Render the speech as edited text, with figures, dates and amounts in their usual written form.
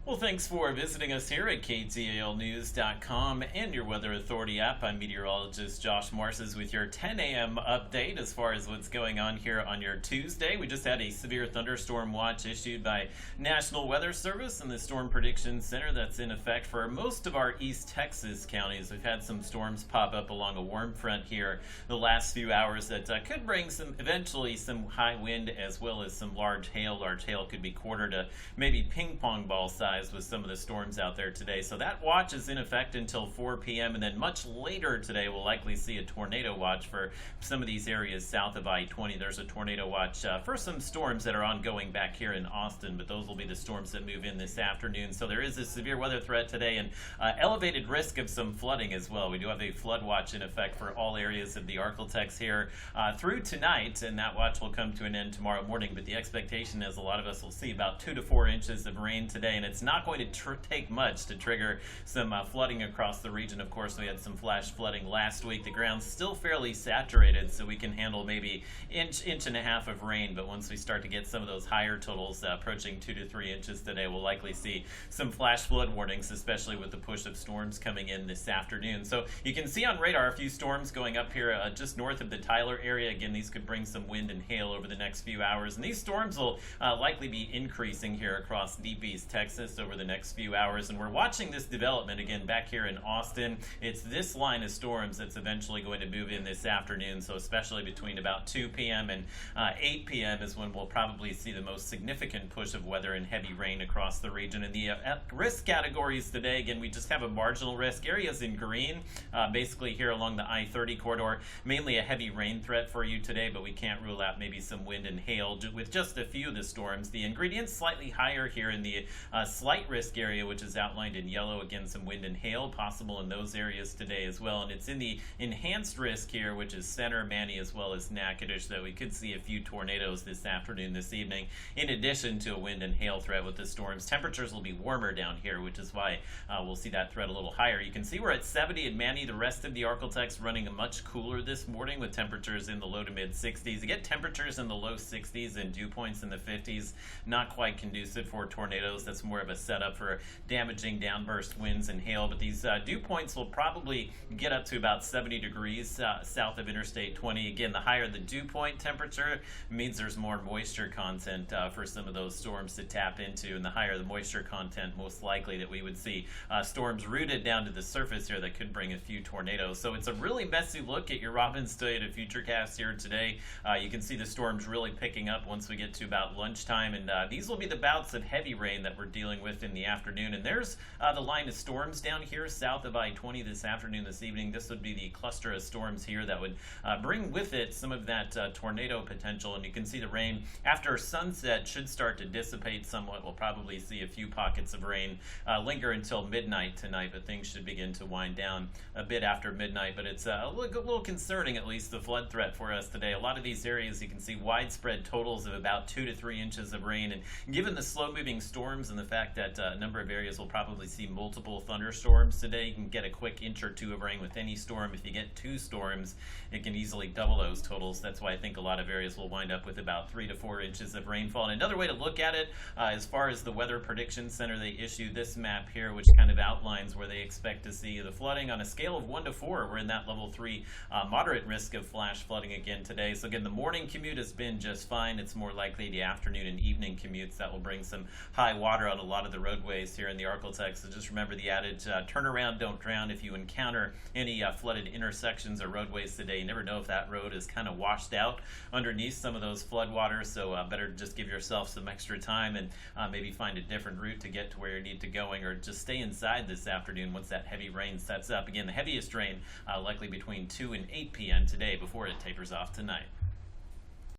Well, thanks for visiting us here at KTALnews.com and your Weather Authority app. I'm meteorologist Josh Morses with your 10 a.m. update as far as what's going on here on your Tuesday. We just had a severe thunderstorm watch issued by National Weather Service and the Storm Prediction Center that's in effect for most of our East Texas counties. We've had some storms pop up along a warm front here the last few hours that could bring eventually some high wind as well as some large hail. Large hail could be quarter to maybe ping pong ball size with some of the storms out there today. So that watch is in effect until 4 p.m. and then much later today we'll likely see a tornado watch for some of these areas south of I-20. There's a tornado watch for some storms that are ongoing back here in Austin, but those will be the storms that move in this afternoon. So there is a severe weather threat today and elevated risk of some flooding as well. We do have a flood watch in effect for all areas of the Arklatex here through tonight, and that watch will come to an end tomorrow morning, but the expectation is a lot of us will see about 2 to 4 inches of rain today, and it's not going to take much to trigger some flooding across the region. Of course, we had some flash flooding last week. The ground's still fairly saturated, so we can handle maybe inch and a half of rain, but once we start to get some of those higher totals approaching 2 to 3 inches today, we'll likely see some flash flood warnings, especially with the push of storms coming in this afternoon. So you can see on radar a few storms going up here just north of the Tyler area. Again, these could bring some wind and hail over the next few hours, and these storms will likely be increasing here across deep East Texas over the next few hours, and we're watching this development again back here in Austin. It's this line of storms that's eventually going to move in this afternoon, so especially between about 2 p.m. and 8 p.m. is when we'll probably see the most significant push of weather and heavy rain across the region. And the risk categories today, again, we just have a marginal risk. Areas in green, basically here along the I-30 corridor, mainly a heavy rain threat for you today, but we can't rule out maybe some wind and hail with just a few of the storms. The ingredients slightly higher here in the slight risk area, which is outlined in yellow. Again, some wind and hail possible in those areas today as well, and it's in the enhanced risk here, which is Center, Manny, as well as Natchitoches, that we could see a few tornadoes this afternoon, this evening, in addition to a wind and hail threat with the storms. Temperatures will be warmer down here, which is why we'll see that threat a little higher. You can see we're at 70 in Manny. The rest of the Arklatex running much cooler this morning with temperatures in the low to mid 60s. You get temperatures in the low 60s and dew points in the 50s. Not quite conducive for tornadoes. That's more of a setup for damaging downburst winds and hail, but these dew points will probably get up to about 70 degrees south of Interstate 20. Again, the higher the dew point temperature means there's more moisture content for some of those storms to tap into, and the higher the moisture content, most likely that we would see storms rooted down to the surface here that could bring a few tornadoes. So it's a really messy look at your Robbins Toyota Futurecast here today. You can see the storms really picking up once we get to about lunchtime, and these will be the bouts of heavy rain that we're dealing with in the afternoon. And there's the line of storms down here south of I-20 this afternoon, this evening. This would be the cluster of storms here that would bring with it some of that tornado potential, and you can see the rain after sunset should start to dissipate somewhat. We'll probably see a few pockets of rain linger until midnight tonight, but things should begin to wind down a bit after midnight. But it's a little concerning, at least, the flood threat for us today. A lot of these areas you can see widespread totals of about 2 to 3 inches of rain, and given the slow-moving storms and the fact that a number of areas will probably see multiple thunderstorms today, you can get a quick inch or two of rain with any storm. If you get 2 storms, it can easily double those totals. That's why I think a lot of areas will wind up with about 3 to 4 inches of rainfall. And another way to look at it, as far as the Weather Prediction Center, they issue this map here, which kind of outlines where they expect to see the flooding on a scale of 1 to 4. We're in that level 3 moderate risk of flash flooding again today. So again, the morning commute has been just fine. It's more likely the afternoon and evening commutes that will bring some high water on a lot of the roadways here in the Arklatex. So just remember the adage, turn around, don't drown. If you encounter any flooded intersections or roadways today, you never know if that road is kind of washed out underneath some of those flood waters. So better just give yourself some extra time and maybe find a different route to get to where you need to going, or just stay inside this afternoon once that heavy rain sets up. Again, the heaviest rain likely between 2 and 8 p.m. today before it tapers off tonight.